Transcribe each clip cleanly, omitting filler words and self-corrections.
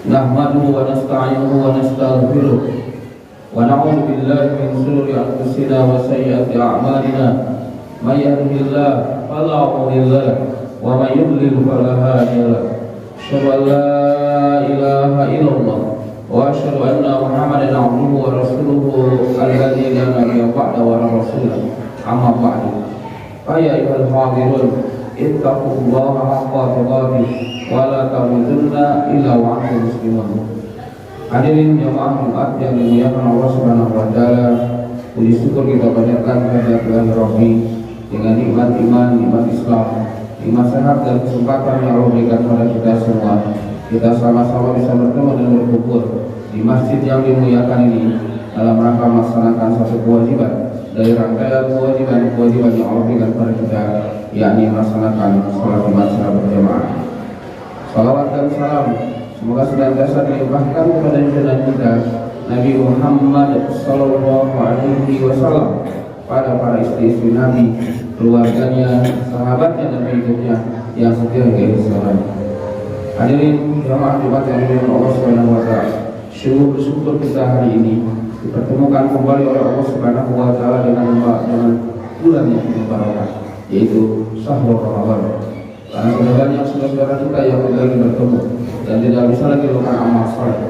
Nahmaduhu wa nasta'inuhu wa nastaghfiruh wa na'udzu billahi min shururi anfusina wa sayyiati a'malina. May yahdihillahu fala mudilla lahu wa may yudlil fala hadiya lahu. Asyhadu an la ilaha illallah wa asyhadu anna Muhammadan 'abduhu wa rasuluhu alladzi la nabiyya ba'da wa la rasula. Amma ba'du. Fa ya ayyuhal hadirun ittaqullaha haqqa tuqatih wa la tamutunna illa wa antum muslimun. Hadirin jamaah Jumat yang dimuliakan Allah Subhanahu wa taala, puji syukur kita panjatkan kehadirat Ilahi Rabbi dengan nikmat iman, nikmat Islam, nikmat sehat dan kesempatan yang Allah berikan kepada kita semua. Kita sama-sama bisa bertemu dan berkumpul di masjid yang dimuliakan ini dalam rangka melaksanakan satu kewajiban dari rangkaian kewajiban yang Allah berikan kepada kita, yakni melaksanakan sholat Jumat secara berjamaah. Salawat dan salam semoga senantiasa dilimpahkan kepada junjungan kita Nabi Muhammad sallallahu alaihi wasallam, pada para istri-istri Nabi, keluarganya, sahabatnya dan pengikutnya yang setia hingga akhir zaman. Hadirin jamaah Jumat yang dimuliakan Allah Subhanahu wa taala, syukur bersyukur kita hari ini dipertemukan kembali oleh Allah Subhanahu wa taala dengan bulan yang penuh barokah, yaitu Syahrul Ramadan. Karena sebenarnya saudara-saudara kita yang tidak lagi bertemu dan tidak bisa lagi melakukan amal saleh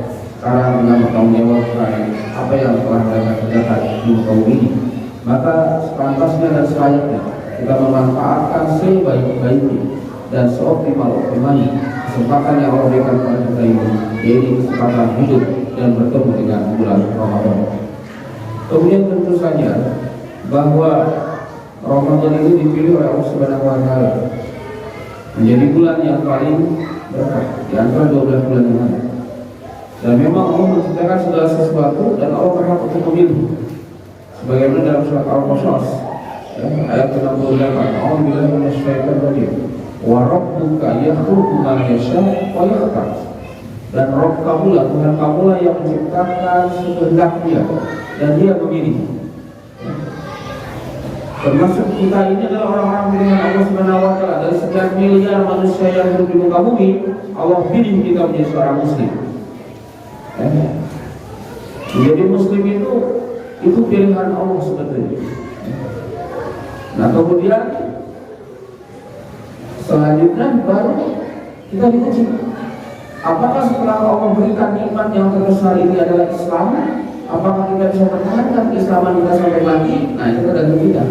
sekarang dengan bertanggungjawabkan apa yang telah mereka kerjakan di muka bumi ini, maka sepantasnya dan selayaknya kita memanfaatkan sebaik-baiknya dan seoptimal-optimalnya kesempatan yang Allah berikan kepada kita ini, yaitu kesempatan hidup dan bertemu dengan bulan Ramadan. Kemudian tentu saja bahwa Ramadan itu dipilih oleh Allah Subhanahu wa taala menjadi bulan yang paling berkah di antara 12 bulan yang ada. Dan memang Allah menciptakan segala sesuatu dan Allah berhak untuk memilih. Sebagaimana dalam surat Al-Qasas ayat 68, A'udzubillahi minasyaitonir rajim. Wa rabbuka yakhluqu ma yasha' wa yakhtar. Dan Rabb kamulah, Tuhan kamulah yang menciptakan sekehendaknya dan Dia memilih. Termasuk kita ini adalah orang-orang pilihan Allah Subhanahu wa taala. Dari sekian miliar manusia yang hidup di muka bumi, Allah pilih kita menjadi seorang muslim. Menjadi muslim itu pilihan Allah sebetulnya. Nah, kemudian selanjutnya baru kita diuji. Apakah setelah Allah memberikan nikmat yang terbesar ini adalah Islam, apakah kita bisa pertahankan keislaman kita sampai mati? Nah, itu tergantung kita.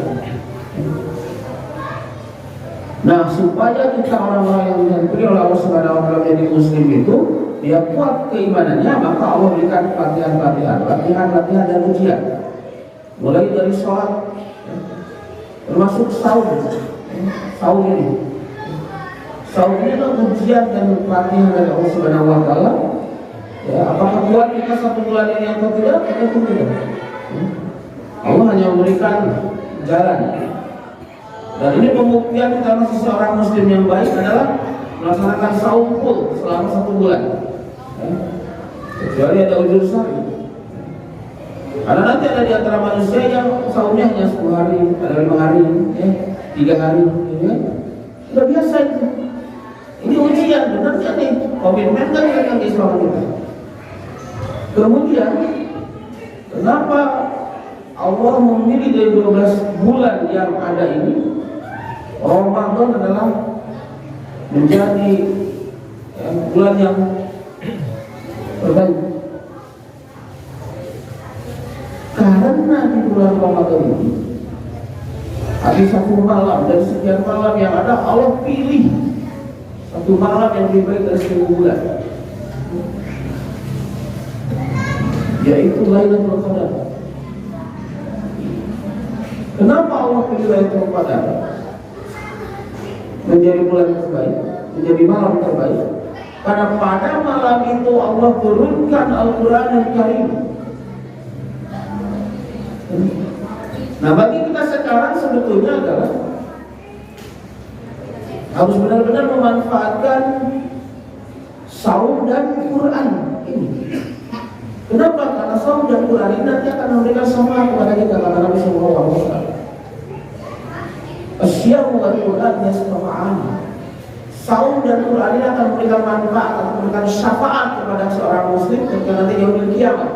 Nah, supaya kita orang-orang yang diberi oleh Allah Subhanahu wa taala menjadi muslim itu, dia kuat keimanannya, maka Allah berikan latihan dan ujian. Mulai dari sholat, termasuk saum ini. Saum ini adalah ujian dan latihan dari Allah Subhanahu wa taala. Ya, apakah kuat kita 1 bulan ini atau tidak? Itu tidak. Allah hanya memberikan jalan. Dan ini pembuktian kita masih seorang muslim yang baik adalah melaksanakan saum full selama 1 bulan. Kecuali ada ujur syar'i. Karena nanti ada di antara manusia yang saumnya hanya 10 hari, ada 5 hari, 3 hari, ya. Sudah biasa itu. Ini ujian, benar tidak nih? Komitmen kan dengan Islam kita. Kemudian, kenapa Allah memilih dari 12 bulan yang ada ini, Ramadan adalah menjadi bulan yang terbaik? Karena di bulan Ramadan ini ada 1 malam dari sekian malam yang ada, Allah pilih 1 malam yang lebih baik dari 1000 bulan, yaitu Lailatul Qadar. Kenapa Allah pilih Lailatul Qadar menjadi bulan terbaik, menjadi malam terbaik? Karena pada malam itu Allah turunkan Al-Quran Al-Karim. Nah, bagi kita sekarang sebetulnya adalah harus benar-benar memanfaatkan saum dan Quran ini. Kenapa? Karena saum dan Quran ini nanti akan memberikan semangat kepada kita, kata Nabi sallallahu alaihi wasallam. Asyamu wal Quran yasma'an. saum dan Quran ini akan memberikan manfaat, akan memberikan syafaat kepada seorang muslim ketika nanti yaumil kiamat.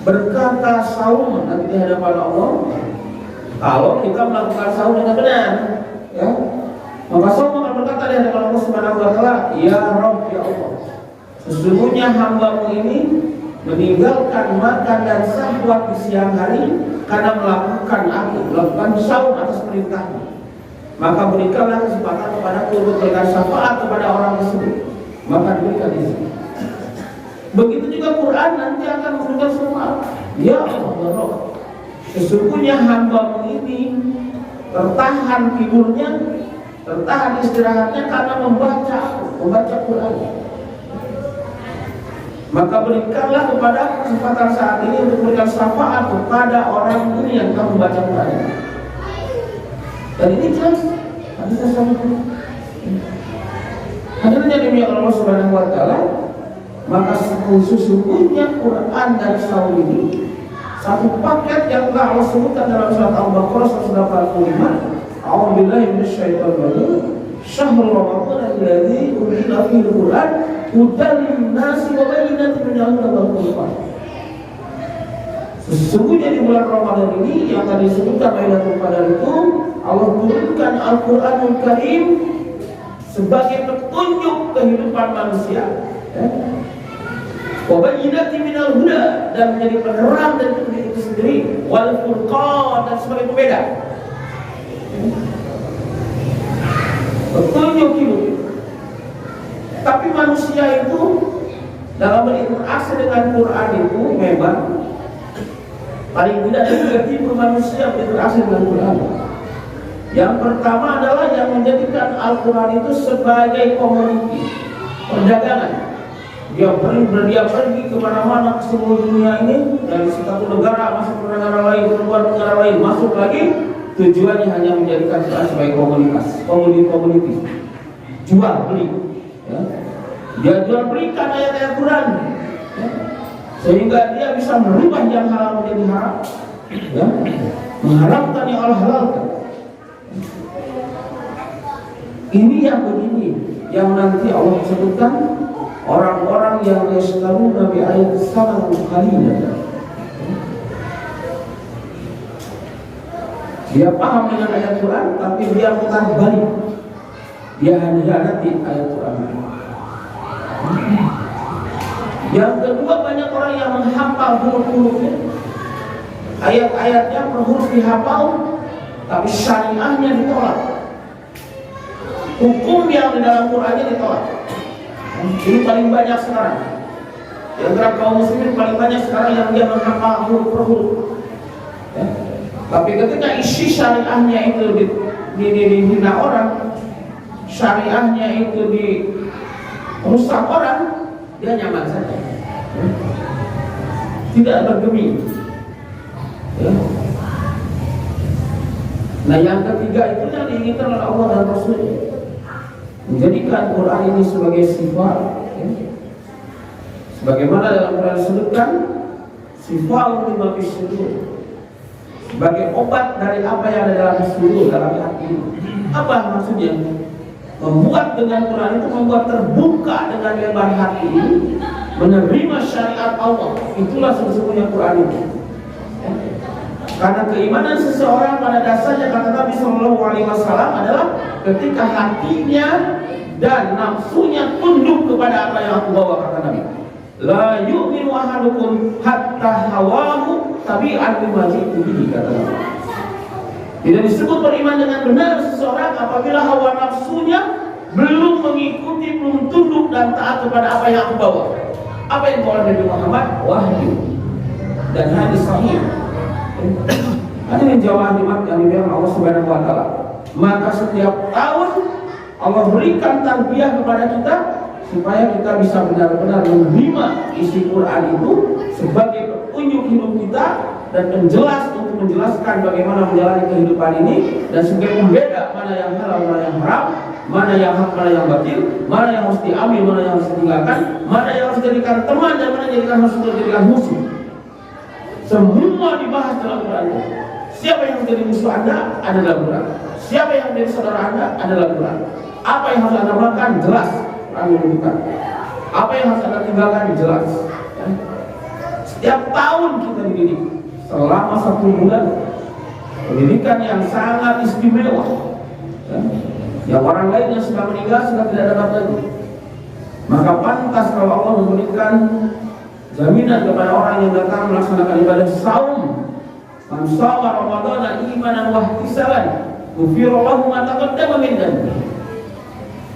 Berkata saum nanti di hadapan Allah, kalau kita melakukan saum dengan benar, ya, maka saum akan berkata di hadapan Allah Subhanahu wa taala, ya Rabb, ya Allah, sesungguhnya hambamu ini meninggalkan makan dan syahwat di siang hari karena melakukan saum atas perintahmu. Maka berikanlah kesempatan kepadaku untuk memberikan syafaat kepada orang tersebut. Maka diberikan izin. Begitu juga Quran nanti akan memberikan syafaat. Ya Allah, sesungguhnya hambamu ini tertahan tidurnya, tertahan istirahatnya karena membaca Quran. Maka berikanlah kepada kesempatan saat ini untuk memberikan syafaat kepada orang ini yang telah membaca Quran. Dan ini jelas hadis sama. Hadirin yang dimuliakan Allah Subhanahu wa taala, maka sesungguhnya Quran dan saum ini satu paket yang telah Allah sebutkan dalam surat Al-Baqarah 185. A'udzubillahi minasyaitonir rajim. Syahrul Ramadan alladzi unzila fihi al-Qur'an hudan lin-nasi wa bayyinatin minal huda wal furqan. Sesungguhnya di bulan Ramadan ini yang tadi disebutkan Lailatul Qadar itu Allah turunkan Al-Qur'anul Karim sebagai petunjuk kehidupan manusia, ya. Wa bayyinatin minal huda, dan menjadi penerang dari petunjuk itu sendiri, wal furqan, dan sebagai pembeda. Petunjuk hidup. Tapi manusia itu dalam berinteraksi dengan Quran itu memang paling tidak ada 3 tipe manusia berinteraksi dengan Quran. Yang pertama adalah yang menjadikan Al-Quran itu sebagai komoditi perdagangan. Dia pergi kemana-mana ke seluruh dunia ini, dari satu negara masuk ke negara lain, keluar negara lain, masuk lagi. Tujuannya hanya menjadikan Quran sebagai komoditi, jual beli, ya. Dia jual belikan ayat-ayat Quran, ya, sehingga dia bisa merubah yang halal menjadi haram, ya, mengharamkan yang Allah halalkan. Ini yang begini, yang nanti Allah sebutkan orang-orang yang yashtaruna bi ayat sama qalila. Dia paham dengan ayat Quran, tapi dia putar balik. Dia hianati ayat Quran. Yang kedua, banyak orang yang menghafal huruf-hurufnya, ayat-ayatnya per huruf dihafal, tapi syariahnya ditolak. Hukum yang di dalam Qurannya ditolak. Ini paling banyak sekarang. Di antara kaum muslimin paling banyak sekarang yang dia menghafal huruf per huruf, ya. Tapi ketika isi syariahnya itu dihina orang, syariahnya itu dirusak orang, dia nyaman saja, tidak bergeming, ya. Nah, yang ketiga itu yang diinginkan oleh Allah dan Rasulnya, menjadikan Quran ini sebagai sifat, ya. Sebagaimana dalam Quran disebutkan sifat lima fis-sudur, sebagai obat dari apa yang ada dalam sudur, dalam hati. Apa maksudnya? Membuat dengan Quran itu membuat terbuka dengan lebar hati, menerima syariat Allah. Itulah sesungguhnya Quran itu. Karena keimanan seseorang pada dasarnya, kata Nabi SAW, adalah ketika hatinya dan nafsunya tunduk kepada apa yang aku bawa, kata Nabi. La yu'minu ahadukum hatta hawahu tabi'an lima ji'tu bihi, kata Nabi. Tidak disebut beriman dengan benar seseorang apabila hawa nafsunya belum mengikuti, belum tunduk dan taat kepada apa yang aku bawa. Apa yang dibawa Nabi Muhammad? Wahyu dan hadis sahih. Ada yang jawab nikmat yang dibilang Allah Subhanahu wa taala. Maka setiap tahun Allah berikan tarbiyah kepada kita supaya kita bisa benar-benar menerima isi Quran itu sebagai petunjuk hidup kita dan penjelas untuk menjelaskan bagaimana menjalani kehidupan ini, dan sebagai pembeda mana yang halal, mana yang haram, mana yang hak, mana yang batil, mana yang harus diambil, mana yang harus ditinggalkan, mana yang harus dijadikan teman dan mana yang harus dijadikan musuh. Semua dibahas dalam Quran. Siapa yang menjadi musuh Anda? Ada dalam Quran. siapa yang menjadi saudara Anda adalah Quran. Apa yang harus Anda lakukan jelas, Quran menunjukkan. Apa yang harus Anda tinggalkan jelas. Ya. Setiap tahun kita dididik selama 1 bulan, pendidikan yang sangat istimewa. Ya. Yang orang lain yang sudah meninggal sudah tidak dapat lagi. Maka pantas kalau Allah memberikan jaminan kepada orang yang datang melaksanakan ibadah saum, man shoma Ramadhana imanan wa ihtisaban, ghufira lahu ma taqaddama min dhanbi.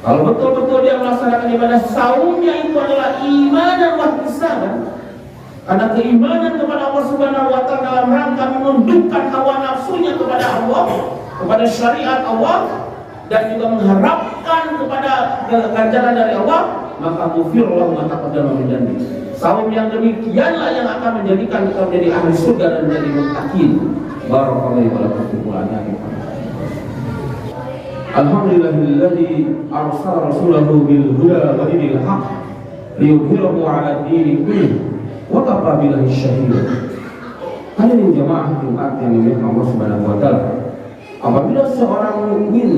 Kalau betul-betul dia melaksanakan ibadah saumnya itu adalah imanan wa ihtisaban, karena keimanan kepada Allah Subhanahu wa taala dalam rangka menundukkan hawa nafsunya kepada Allah, kepada syariat Allah, dan juga mengharapkan kepada ganjaran dari Allah, maka ghufira lahu ma taqaddama min dhanbi. Saum yang demikianlah yang akan menjadikan kita menjadi ahli surga dan menjadi muttaqin. Barakallahu wa lakum fil Qur'an. Alhamdulillahilladzi arsala rasulahu bil huda wa dinil haqq liyudhhirahu 'ala ad-dini kullih wa kafa billahi shahida. Hadirin jamaah Jumat yang dimuliakan Allah Subhanahu wa taala. Apabila seorang mukmin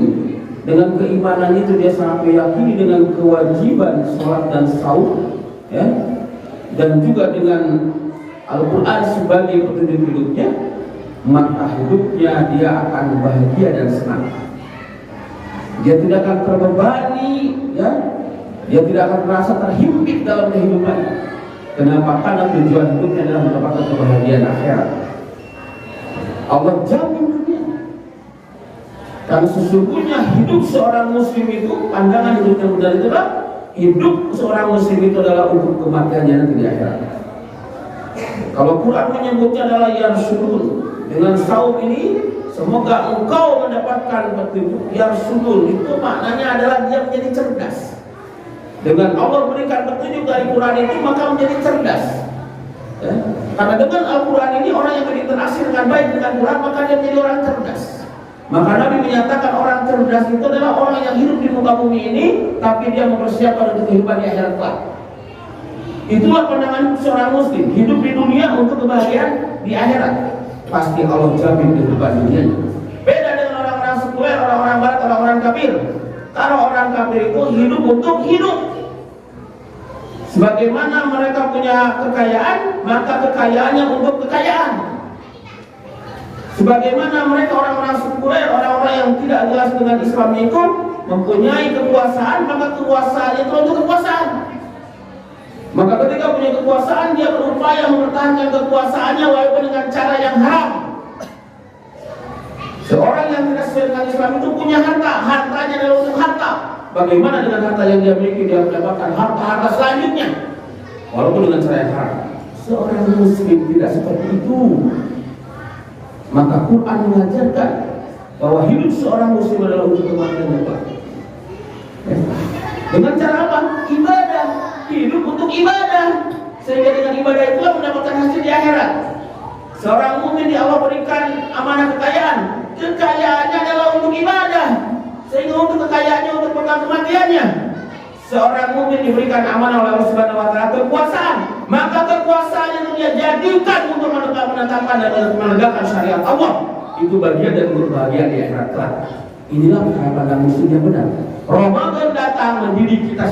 dengan keimanan itu dia sangat meyakini dengan kewajiban salat dan saum, ya, dan juga dengan Al-Quran sebagai petunjuk hidupnya, maka hidupnya dia akan bahagia dan senang. Dia tidak akan terbebani, ya, dia tidak akan merasa terhimpit dalam kehidupan. Kenapa? Karena tujuan hidupnya adalah mendapatkan kebahagiaan akhirat. Allah jamin dunia. Dan sesungguhnya hidup seorang muslim itu, pandangan hidupnya benar itu adalah hidup seorang muslim itu adalah untuk kematiannya nanti di akhirat. Kalau Quran menyebutnya adalah yarshudun, dengan saum ini semoga engkau mendapatkan petunjuk. Yarshudun itu maknanya adalah dia menjadi cerdas. Dengan Allah berikan petunjuk dari Quran itu maka menjadi cerdas, ya? Karena dengan Al-Quran ini orang yang berinteraksi dengan baik dengan Quran maka dia menjadi orang cerdas. Maka Nabi menyatakan orang cerdas itu adalah orang yang hidup di muka bumi ini tapi dia mempersiapkan untuk kehidupan di akhirat kelak. Itulah pandangan seorang muslim, hidup di dunia untuk kebahagiaan di akhirat. Pasti Allah jamin kehidupan dunia. Beda dengan orang-orang sekuler, orang-orang barat, orang-orang kafir. Kalau orang kafir itu hidup untuk hidup. Sebagaimana mereka punya kekayaan, maka kekayaannya untuk kekayaan. Sebagaimana mereka orang-orang sekuler, orang-orang yang tidak jelas dengan Islam itu mempunyai kekuasaan, maka kekuasaan itu untuk kekuasaan. Maka ketika punya kekuasaan, dia berupaya mempertahankan kekuasaannya walaupun dengan cara yang haram. Seorang yang tidak sesuai dengan Islam itu punya harta, hartanya adalah untuk harta. Bagaimana dengan harta yang dia miliki, dia mendapatkan harta-harta selanjutnya walaupun dengan cara yang haram. Seorang muslim tidak seperti itu. Maka Quran mengajarkan bahwa hidup seorang muslim adalah untuk kematian yang kelak. Dengan cara apa? Ibadah. Hidup untuk ibadah. Sehingga dengan ibadah itulah mendapatkan hasil di akhirat. Seorang mukmin di Allah berikan amanah kekayaan. Kekayaannya adalah untuk ibadah. Sehingga untuk kekayaannya untuk bekal kematiannya. Seorang mukmin diberikan amanah oleh Allah Subhanahu wa taala kekuasaan, maka kekuasaannya itu dia jadikan untuk menetapkan dan menegakkan syariat Allah. Itu bagian dari kebahagiaan di akhirat kelak. Inilah cara pandang muslim yang benar. Ramadan datang mendidik kita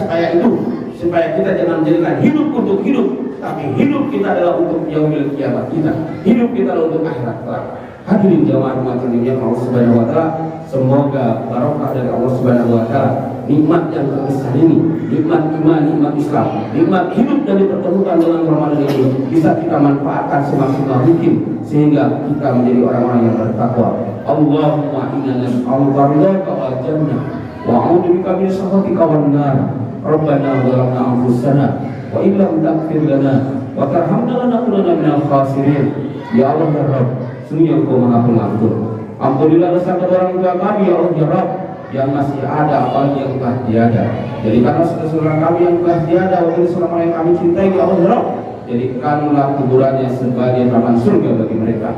supaya kita jangan menjadikan hidup untuk hidup, tapi hidup kita adalah untuk yaumil kiamat kita. Hidup kita adalah untuk akhirat kelak. Hadirin jamaah umat yang Allah Subhanahu wa taala, semoga barokah dari Allah Subhanahu wa taala, nikmat yang terbesar ini, nikmat iman, nikmat Islam, nikmat hidup dan dipertemukan dengan Ramadan ini bisa kita manfaatkan semaksimal mungkin sehingga kita menjadi orang-orang yang bertakwa. Allahumma inna nas'aluka ridhaka wal jannah wa a'udzubika min sakhatika wan nar. Rabbana zalamna anfusana wa in lam taghfir lana wa tarhamna lanakunanna minal khasirin. Ya Allah ya Rabb, sungguh Engkau Maha Pengampun. Ampunilah dosa kedua orang tua kami ya Allah ya Rabb, yang masih ada apalagi yang telah tiada. Jadikanlah saudara kami yang telah tiada wahai saudara yang kami cintai ya Allah ya Rabb, jadikanlah kuburannya sebagai taman surga bagi mereka.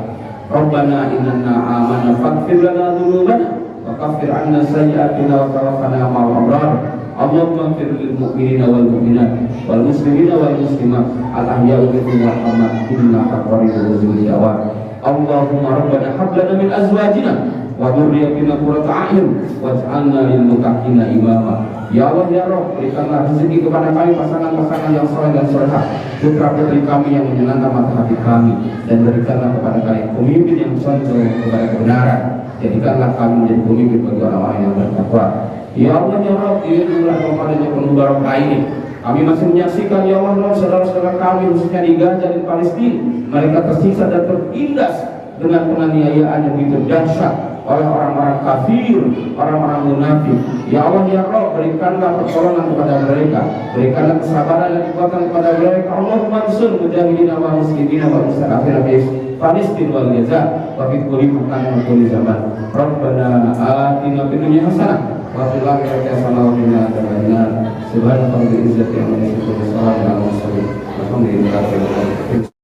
Rabbana innana amanna faghfir lana dzunubana wa kaffir 'anna sayyi'atina wa tawaffana ma'al abrar. Allahumma ighfir lil mu'minina wal mu'minat wal muslimina wal muslimat al ahya'i minhum wal amwat innaka qaribun mujibud da'wat. Allahumma rabbana hab lana min azwajina wa dzurriyyatina qurrata a'yun waj'alna lil muttaqina imama. Ya Allah ya Rabb, berikanlah rezeki kepada kami pasangan-pasangan yang saleh dan salehah, putra-putri kami yang menyenangkan mata hati kami, dan berikanlah kepada kami pemimpin yang contoh kepada kebenaran. Jadikanlah kami menjadi pemimpin bagi orang-orang yang bertakwa. Ya Allah ya Rabb, ini bulan Ramadan yang penuh barokah ini, kami masih menyaksikan ya Allah saudara-saudara kami khususnya di Gaza dan Palestina, mereka tersiksa dan tertindas dengan penganiayaan yang begitu dahsyat oleh orang-orang kafir, orang-orang munafik. Ya Allah ya Rabb, berikanlah pertolongan kepada mereka, berikanlah kesabaran dan kekuatan kepada mereka. Allahumma ansur mujahidin wa muslimin wa mustadafin fi Palestin wal Gaza wa fi kulli makan wa kulli zaman. Rabbana atina fid dunya hasanah wa fil akhirati hasanah wa qina adzabannar. Subhana rabbika izzati amma yasifun wa salamun alal mursalin. Alhamdulillahi rabbil alamin.